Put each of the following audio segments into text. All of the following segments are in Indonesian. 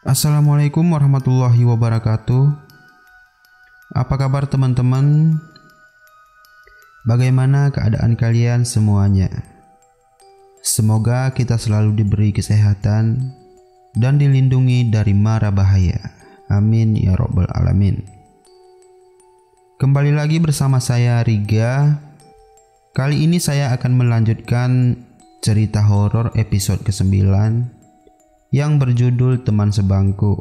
Assalamualaikum warahmatullahi wabarakatuh. Apa kabar teman-teman? Bagaimana keadaan kalian semuanya? Semoga kita selalu diberi kesehatan dan dilindungi dari mara bahaya. Amin ya rabbal alamin. Kembali lagi bersama saya Riga. Kali ini saya akan melanjutkan cerita horor episode ke-9 yang berjudul Teman Sebangku,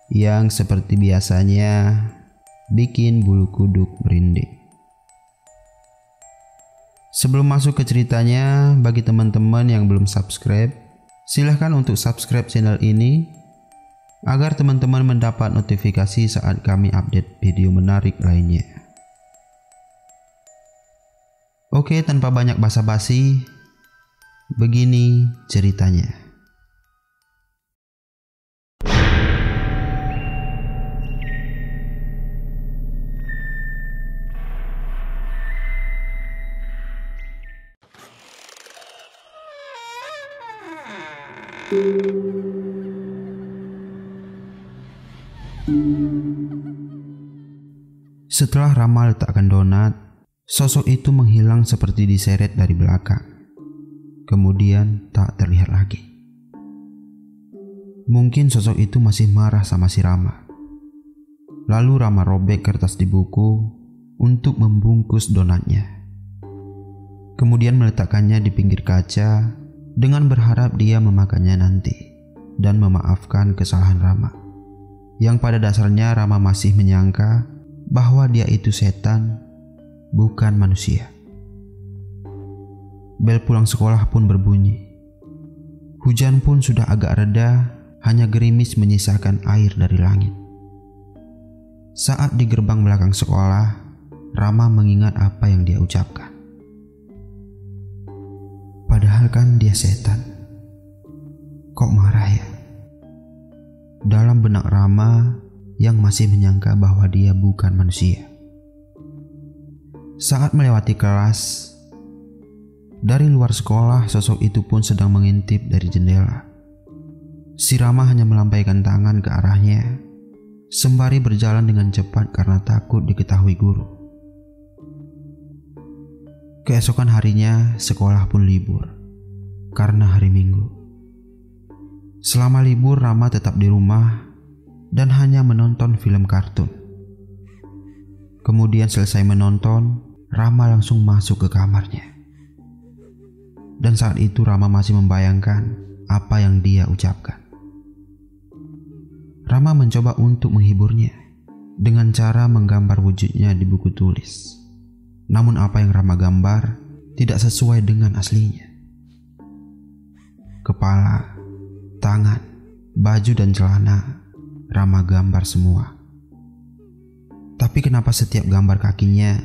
yang seperti biasanya bikin bulu kuduk merinding. Sebelum masuk ke ceritanya, bagi teman-teman yang belum subscribe, silahkan untuk subscribe channel ini agar teman-teman mendapat notifikasi saat kami update video menarik lainnya. Oke, tanpa banyak basa-basi, begini ceritanya. Setelah Rama letakkan donat, sosok itu menghilang seperti diseret dari belakang. Kemudian tak terlihat lagi. Mungkin sosok itu masih marah sama si Rama. Lalu Rama robek kertas di buku untuk membungkus donatnya. Kemudian meletakkannya di pinggir kaca dengan berharap dia memakannya nanti dan memaafkan kesalahan Rama. Yang pada dasarnya Rama masih menyangka bahwa dia itu setan, bukan manusia. Bel pulang sekolah pun berbunyi. Hujan pun sudah agak reda, hanya gerimis menyisakan air dari langit. Saat di gerbang belakang sekolah, Rama mengingat apa yang dia ucapkan. Padahal kan dia setan. Kok marah ya? Dalam benak Rama yang masih menyangka bahwa dia bukan manusia. Saat melewati kelas, dari luar sekolah sosok itu pun sedang mengintip dari jendela. Si Rama hanya melambaikan tangan ke arahnya, sembari berjalan dengan cepat karena takut diketahui guru. Keesokan harinya sekolah pun libur karena hari Minggu. Selama libur Rama tetap di rumah dan hanya menonton film kartun. Kemudian selesai menonton, Rama langsung masuk ke kamarnya. Dan saat itu Rama masih membayangkan apa yang dia ucapkan. Rama mencoba untuk menghiburnya dengan cara menggambar wujudnya di buku tulis. Namun apa yang Rama gambar tidak sesuai dengan aslinya. Kepala, tangan, baju dan celana Rama gambar semua. Tapi kenapa setiap gambar kakinya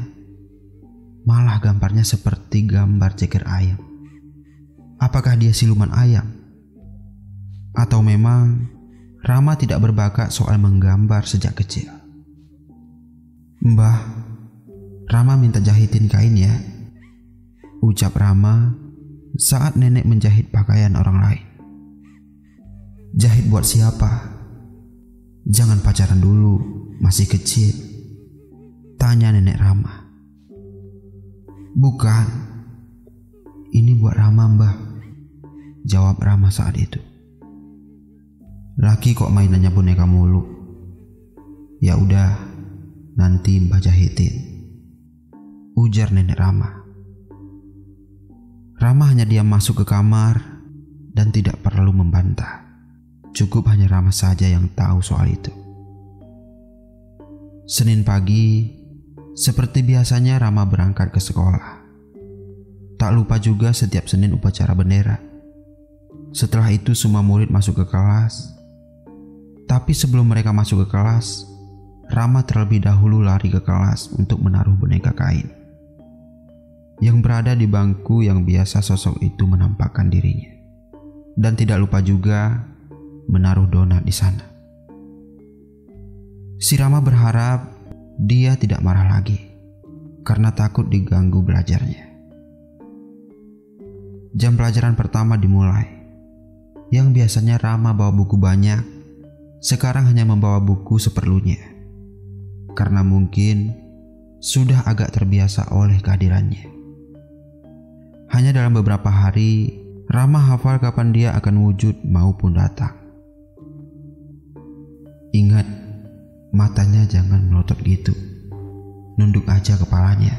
malah gambarnya seperti gambar ceker ayam? Apakah dia siluman ayam? Atau memang Rama tidak berbakat soal menggambar sejak kecil? Mbah, Rama minta jahitin kain ya, ucap Rama saat nenek menjahit pakaian orang lain. Jahit buat siapa? Jangan pacaran dulu, masih kecil, tanya nenek Rama. Bukan, ini buat Rama mbah, jawab Rama saat itu. Laki kok mainannya boneka mulu. Ya udah, nanti mbah jahitin, ujar nenek Rama. Rama hanya diam masuk ke kamar dan tidak perlu membantah. Cukup hanya Rama saja yang tahu soal itu. Senin pagi, seperti biasanya Rama berangkat ke sekolah. Tak lupa juga setiap Senin upacara bendera. Setelah itu semua murid masuk ke kelas. Tapi sebelum mereka masuk ke kelas, Rama terlebih dahulu lari ke kelas untuk menaruh boneka kain yang berada di bangku yang biasa sosok itu menampakkan dirinya. Dan tidak lupa juga menaruh donat di sana. Si Rama berharap dia tidak marah lagi karena takut diganggu belajarnya. Jam pelajaran pertama dimulai. Yang biasanya Rama bawa buku banyak, sekarang hanya membawa buku seperlunya. Karena mungkin sudah agak terbiasa oleh kehadirannya. Hanya dalam beberapa hari, Rama hafal kapan dia akan wujud maupun datang. Ingat, matanya jangan melotot gitu. Nunduk aja kepalanya,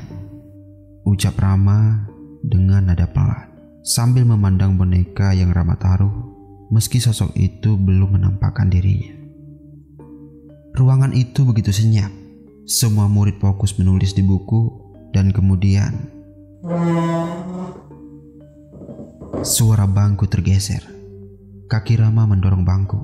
ucap Rama dengan nada pelan sambil memandang boneka yang Rama taruh meski sosok itu belum menampakkan dirinya. Ruangan itu begitu senyap. Semua murid fokus menulis di buku dan kemudian suara bangku tergeser. Kaki Rama mendorong bangku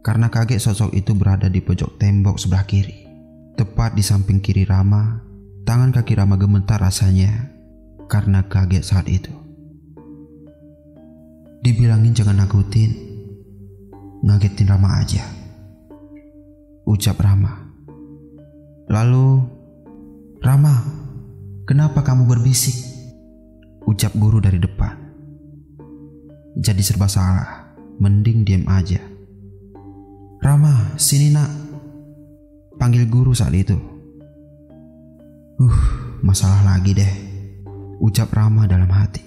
karena kaget sosok itu berada di pojok tembok sebelah kiri. Tepat di samping kiri Rama, tangan kaki Rama gemetar rasanya karena kaget saat itu. Dibilangin jangan nakutin, ngagetin Rama aja, ucap Rama. Lalu, Rama, kenapa kamu berbisik? Ucap guru dari depan. Jadi serba salah, mending diam aja. Rama, sini nak, panggil guru saat itu. Masalah lagi deh, ucap Rama dalam hati.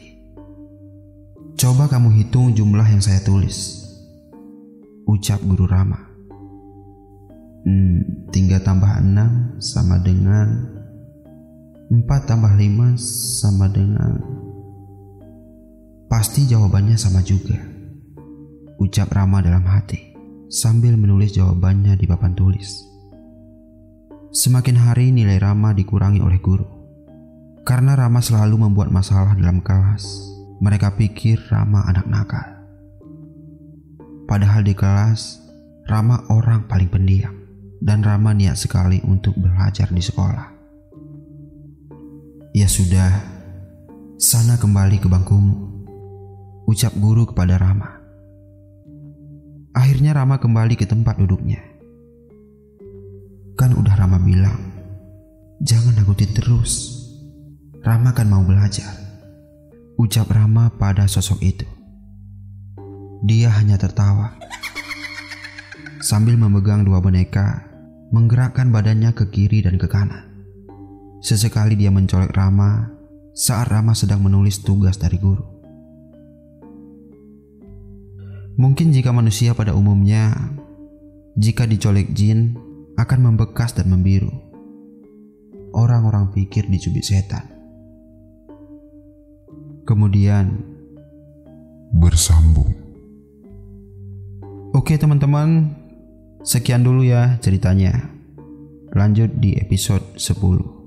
Coba kamu hitung jumlah yang saya tulis, ucap guru Rama. 3 tambah 6 sama dengan 4 tambah 5 sama dengan... Pasti jawabannya sama juga, ucap Rama dalam hati sambil menulis jawabannya di papan tulis. Semakin hari nilai Rama dikurangi oleh guru. Karena Rama selalu membuat masalah dalam kelas, mereka pikir Rama anak nakal. Padahal di kelas, Rama orang paling pendiam. Dan Rama niat sekali untuk belajar di sekolah. Ya sudah, sana kembali ke bangkumu, ucap guru kepada Rama. Akhirnya Rama kembali ke tempat duduknya. Kan udah Rama bilang, jangan nakutin terus. Rama kan mau belajar, ucap Rama pada sosok itu. Dia hanya tertawa sambil memegang 2 boneka, menggerakkan badannya ke kiri dan ke kanan. Sesekali dia mencolek Rama saat Rama sedang menulis tugas dari guru. Mungkin jika manusia pada umumnya, jika dicolek jin akan membekas dan membiru. Orang-orang pikir dicubit setan. Kemudian bersambung. Oke teman-teman, sekian dulu ya ceritanya. Lanjut di episode 10.